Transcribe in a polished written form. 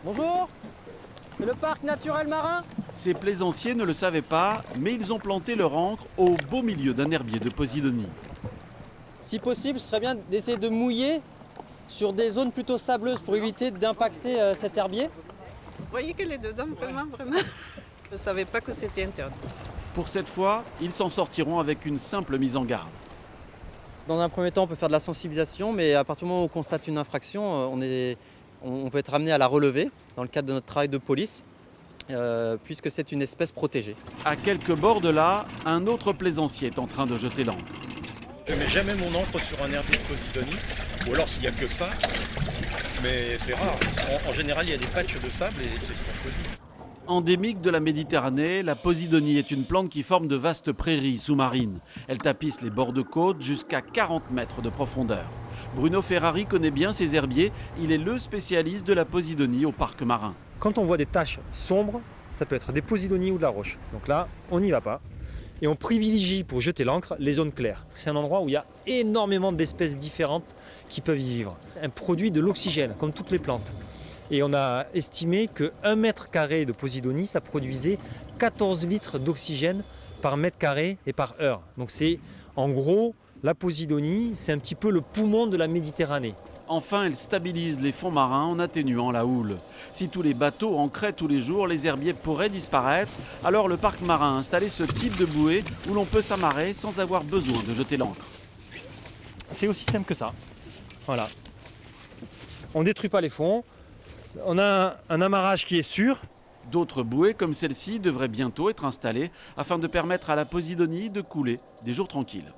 Bonjour, c'est le parc naturel marin. Ces plaisanciers ne le savaient pas, mais ils ont planté leur ancre au beau milieu d'un herbier de Posidonie. Si possible, ce serait bien d'essayer de mouiller sur des zones plutôt sableuses pour éviter d'impacter cet herbier. Vous voyez qu'elle est dedans, vraiment, vraiment. Je ne savais pas que c'était interdit. Pour cette fois, ils s'en sortiront avec une simple mise en garde. Dans un premier temps, on peut faire de la sensibilisation, mais à partir du moment où on constate une infraction, on peut être amené à la relever dans le cadre de notre travail de police, puisque c'est une espèce protégée. À quelques bords de là, un autre plaisancier est en train de jeter l'ancre. Je mets jamais mon encre sur un herbier de Posidonie, ou alors s'il n'y a que ça, mais c'est rare. En général, il y a des patchs de sable et c'est ce qu'on choisit. Endémique de la Méditerranée, la Posidonie est une plante qui forme de vastes prairies sous-marines. Elle tapisse les bords de côte jusqu'à 40 mètres de profondeur. Bruno Ferrari connaît bien ces herbiers, il est le spécialiste de la Posidonie au parc marin. Quand on voit des taches sombres, ça peut être des Posidonies ou de la roche. Donc là, on n'y va pas. Et on privilégie pour jeter l'ancre les zones claires. C'est un endroit où il y a énormément d'espèces différentes qui peuvent y vivre. Un produit de l'oxygène, comme toutes les plantes. Et on a estimé que 1 mètre carré de Posidonie, ça produisait 14 litres d'oxygène par mètre carré et par heure. Donc c'est, en gros, la Posidonie, c'est un petit peu le poumon de la Méditerranée. Enfin, elle stabilise les fonds marins en atténuant la houle. Si tous les bateaux ancraient tous les jours, les herbiers pourraient disparaître. Alors le parc marin a installé ce type de bouée où l'on peut s'amarrer sans avoir besoin de jeter l'ancre. C'est aussi simple que ça. Voilà. On ne détruit pas les fonds. On a un amarrage qui est sûr. D'autres bouées comme celle-ci devraient bientôt être installées afin de permettre à la Posidonie de couler des jours tranquilles.